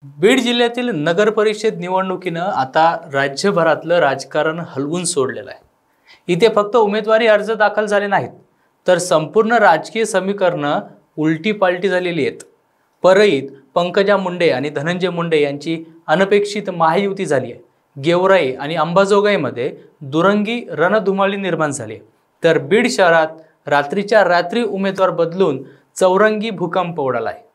बीड जिल्ह्यातील नगर परिषद निवडणुकीनं आता राज्यभरातलं राजकारण हलवून सोडलेलं आहे। इथे फक्त उमेदवारी अर्ज दाखल झाले नाहीत, तर संपूर्ण राजकीय समीकरणं उलटी-पालटी झालेली आहेत। परळीत पंकजा मुंडे आणि धनंजय मुंडे यांची अनपेक्षित महायुती झाली आहे। गेवराई आणि अंबाजोगाईमध्ये दुरंगी रणधुमाळी निर्माण झाली, तर बीड शहरात रात्रीच्या रात्री उमेदवार बदलून चौरंगी भूकंप उडाला आहे।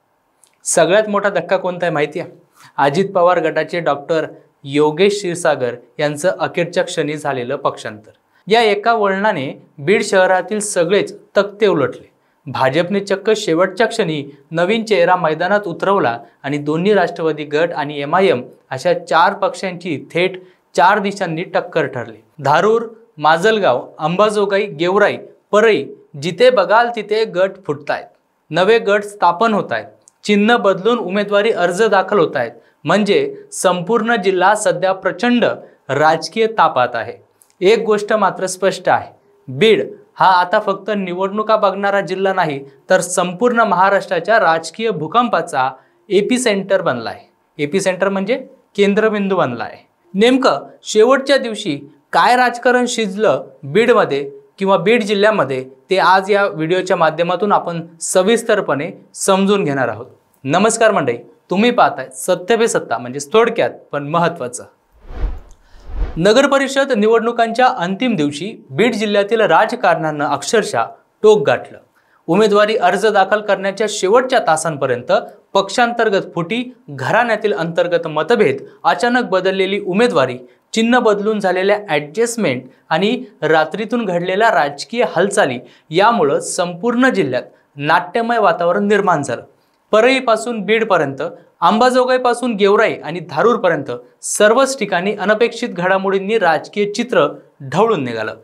सगळ्यात मोठा धक्का कोणता आहे माहिती आहे? अजित पवार गटाचे डॉक्टर योगेश क्षीरसागर यांचं अखेरच्या क्षणी झालेलं पक्षांतर। या एका वळणाने बीड शहरातील सगळेच तक्ते उलटले। भाजपने चक्क शेवटच्या क्षणी नवीन चेहरा मैदानात उतरवला आणि दोन्ही राष्ट्रवादी गट आणि एमआयएम अशा चार पक्षांची थेट चार दिशांनी टक्कर ठरली। धारूर, माजलगाव, अंबाजोगाई, गेवराई, परळी जिथे बघाल तिथे गट फुटतायत, नवे गट स्थापन होत आहेत, चिन्ह बदलून उमेदवारी अर्ज दाखल होत आहेत। म्हणजे संपूर्ण जिल्हा सध्या प्रचंड राजकीय तापात आहे। एक गोष्ट मात्र स्पष्ट आहे, बीड हा आता फक्त निवडणुका बघणारा जिल्हा नाही, तर संपूर्ण महाराष्ट्राच्या राजकीय भूकंपाचा एपिसेंटर बनला आहे। एपिसेंटर म्हणजे केंद्रबिंदू बनला आहे। नेमकं शेवटच्या दिवशी काय राजकारण शिजलं बीडमध्ये किंवा बीड जिल्ह्यामध्ये ते आज या व्हिडिओच्या माध्यमातून आपण सविस्तरपणे समजून घेणार आहोत। नमस्कार मंडळी, तुम्ही पाहताय सत्य पे सत्ता, म्हणजे थोडक्यात पण महत्त्वाचं। नगर परिषद निवडणुकांच्या अंतिम दिवशी बीड जिल्ह्यातील राजकारणानं अक्षरशः टोक गाठलं। उमेदवारी अर्ज दाखल करण्याच्या शेवटच्या तासांपर्यंत पक्षांतर्गत फुटी, घराण्यातील अंतर्गत मतभेद, अचानक बदललेली उमेदवारी, चिन्ह बदलून झालेल्या ॲडजस्टमेंट आणि रात्रीतून घडलेल्या राजकीय हालचाली यामुळे संपूर्ण जिल्ह्यात नाट्यमय वातावरण निर्माण झालं। परळीपासून बीडपर्यंत, अंबाजोगाईपासून गेवराई आणि धारूरपर्यंत सर्वच ठिकाणी अनपेक्षित घडामोडींनी राजकीय चित्र ढवळून निघालं।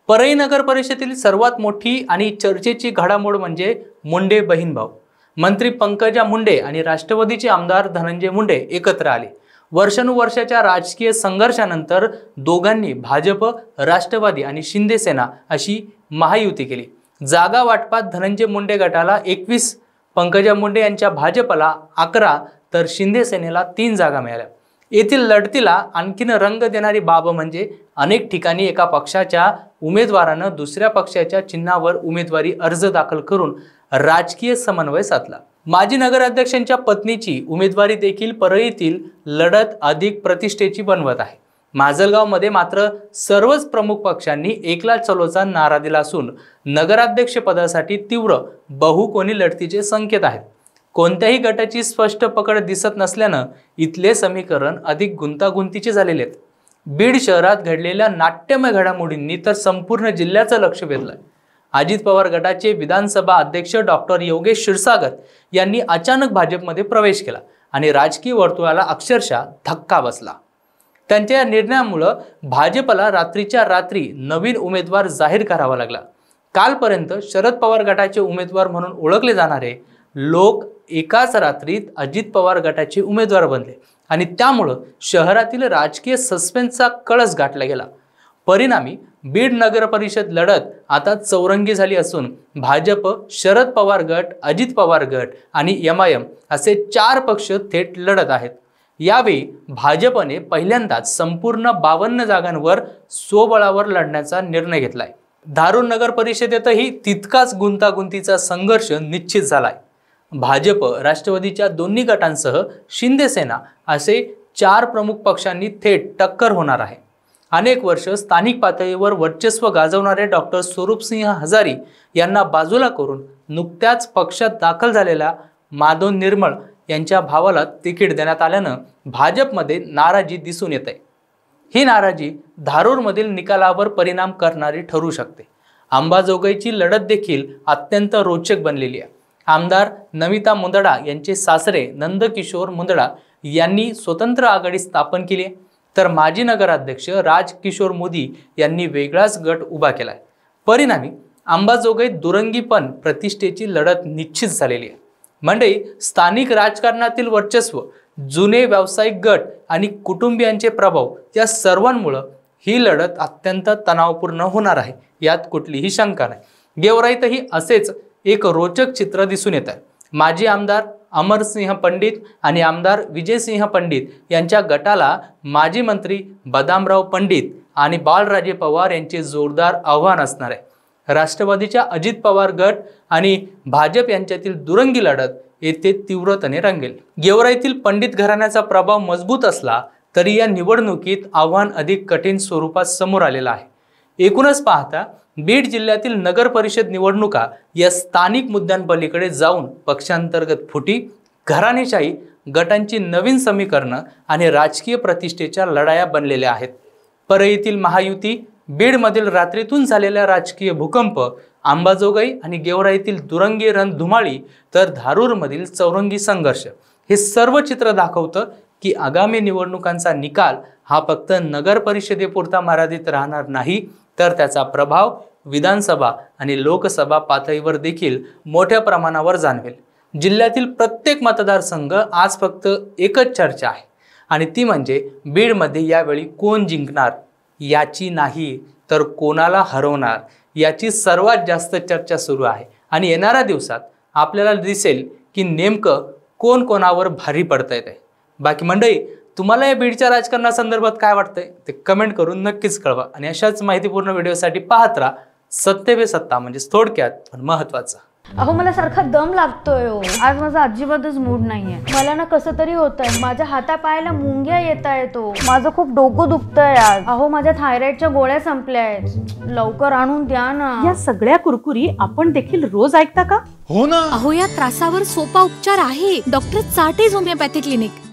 परळी नगर परिषदेतील सर्वात मोठी आणि चर्चेची घडामोड म्हणजे मुंडे बहीण भाऊ। मंत्री पंकजा मुंडे आणि राष्ट्रवादीचे आमदार धनंजय मुंडे एकत्र आले। वर्षानुवर्षाच्या राजकीय संघर्षानंतर दोघांनी भाजप, राष्ट्रवादी आणि शिंदे सेना अशी महायुती केली। जागा वाटपात धनंजय मुंडे गटाला 21, पंकजा मुंडे यांच्या भाजपला 11 तर शिंदे सेनेला 3 जागा मिळाल्या। येथील लढतीला आणखीन रंग देणारी बाब म्हणजे अनेक ठिकाणी एका पक्षाच्या उमेदवारानं दुसऱ्या पक्षाच्या चिन्हावर उमेदवारी अर्ज दाखल करून राजकीय समन्वय साधला। माजी नगराध्यक्षांच्या पत्नीची उमेदवारी देखील परळीतील लढत अधिक प्रतिष्ठेची बनवत आहे। माजलगावमध्ये मात्र सर्वच प्रमुख पक्षांनी एकला चलोचा नारा दिला असून नगराध्यक्ष पदासाठी तीव्र बहुकोनी लढतीचे संकेत आहेत। कोणत्याही गटाची स्पष्ट पकड दिसत नसल्यानं इथले समीकरण अधिक गुंतागुंतीचे झालेले आहेत। बीड शहरात घडलेल्या नाट्यमय घडामोडींनी तर संपूर्ण जिल्ह्याचं लक्ष वेधलंय। अजित पवार गटाचे विधानसभा अध्यक्ष डॉक्टर योगेश क्षीरसागर यांनी अचानक भाजपमध्ये प्रवेश केला आणि राजकीय वर्तुळाला अक्षरशः धक्का बसला। त्यांच्या या निर्णयामुळे भाजपला रात्रीच्या रात्री नवीन उमेदवार जाहीर करावा लागला। कालपर्यंत शरद पवार गटाचे उमेदवार म्हणून ओळखले जाणारे लोक एकाच रात्रीत अजित पवार गटाचे उमेदवार बनले आणि त्यामुळे शहरातील राजकीय सस्पेन्सचा कळस गाठला गेला। परिणामी बीड नगर परिषद लढत आता चौरंगी झाली असून भाजप, शरद पवार गट, अजित पवार गट आणि एमआयएम असे 4 पक्ष थेट लढत आहेत। यावेळी भाजपने पहिल्यांदाच संपूर्ण 52 जागांवर स्वबळावर लढण्याचा निर्णय घेतलाय। धारूर नगर परिषदेतही तितकाच गुंतागुंतीचा संघर्ष निश्चित झालाय। भाजप, राष्ट्रवादीच्या दोन्ही गटांसह शिंदे सेना असे 4 प्रमुख पक्षांनी थेट टक्कर होणार आहे। अनेक वर्ष स्थानिक पातळीवर वर्चस्व गाजवणारे डॉक्टर स्वरूपसिंह हजारी यांना बाजूला करून नुकत्याच पक्षात दाखल झालेल्या माधव निर्मळ यांच्या भावाला तिकीट देण्यात आल्यानं भाजपमध्ये नाराजी दिसून येते। ही नाराजी धारूरमधील निकालावर परिणाम करणारी ठरू शकते। अंबाजोगाईची लढत देखील अत्यंत रोचक बनलेली आहे। आमदार नमिता मुंदडा यांचे सासरे नंदकिशोर मुंदडा यांनी स्वतंत्र आघाडी स्थापन केली, तर माजी नगराध्यक्ष राजकिशोर मोदी यांनी वेगळाच गट उभा केलाय। परिणामी अंबाजोगाईत दुरंगी पण प्रतिष्ठेची लढत निश्चित झालेली आहे। मंडळी, स्थानिक राजकारणातील वर्चस्व, जुने व्यावसायिक गट आणि कुटुंबियांचे प्रभाव या सर्वांमुळे ही लढत अत्यंत तणावपूर्ण होणार आहे, यात कुठलीही शंका नाही। गेवराईतही असेच एक रोचक चित्र दिसून येत आहे। माजी आमदार अमरसिंह पंडित आणि आमदार विजयसिंह पंडित यांच्या गटाला माजी मंत्री बदामराव पंडित आणि बाळराजे पवार यांचे जोरदार आव्हान असणार आहे। राष्ट्रवादीच्या अजित पवार गट आणि भाजप यांच्यातील दुरंगी लढत येथे तीव्रतेने रंगेल। गेवराईतील पंडित घराण्याचा प्रभाव मजबूत असला तरी या निवडणुकीत आव्हान अधिक कठीण स्वरूपात समोर आलेलं आहे। एकूणच पाहता बीड जिल्ह्यातील नगर परिषद निवडणुका या स्थानिक मुद्द्यांपलीकडे जाऊन पक्षांतर्गत फुटी, घराणेशाही, गटांची नवीन समीकरणं आणि राजकीय प्रतिष्ठेच्या लढाया बनलेल्या आहेत। परळीतील महायुती, बीडमधील रात्रीतून झालेला राजकीय भूकंप, अंबाजोगाई आणि गेवराईतील दुरंगी रणधुमाळी तर धारूरमधील चौरंगी संघर्ष हे सर्व चित्र दाखवतं की आगामी निवडणुकांचा निकाल हा फक्त नगर परिषदेपुरता मर्यादित राहणार नाही, तर त्याचा प्रभाव विधानसभा आणि लोकसभा पातळीवर देखील मोठ्या प्रमाणावर जाणवेल। जिल्ह्यातील प्रत्येक मतदारसंघ आज फक्त एकच चर्चा आहे आणि ती म्हणजे बीडमध्ये यावेळी कोण जिंकणार याची नाही, तर कोणाला हरवणार याची सर्वात जास्त चर्चा सुरू आहे। आणि येणाऱ्या दिवसात आपल्याला दिसेल की नेमकं कोण कोणावर भारी पडतंय ते। बाकी मंडळी, तुम्हाला या बीडच्या राजकारणासंदर्भात काय वाटतंय ते कमेंट करून नक्कीच कळवा आणि अशाच माहितीपूर्ण व्हिडिओसाठी पाहत राहा सत्य पे सत्ता, म्हणजे थोडक्यात पण महत्त्वाचं। अहो मला सारखा दम लागतोय हो। आज माझा अजिबातच मूड नाहीये। मला ना कसं तरी होतंय, माझ्या हातापायाला मुंग्या येतायत हो। माझं खूप डोकं दुखतंय आज। अहो माझ्या थायरॉइडच्या गोळ्या संपल्या आहेत, लवकर आणून द्या ना। या सगळ्या कुरकुरी आपण देखील रोज ऐकता का? हो ना। अहो या त्रासावर सोपा उपचार आहे, डॉक्टर चाटेज होमिओपॅथी क्लिनिक।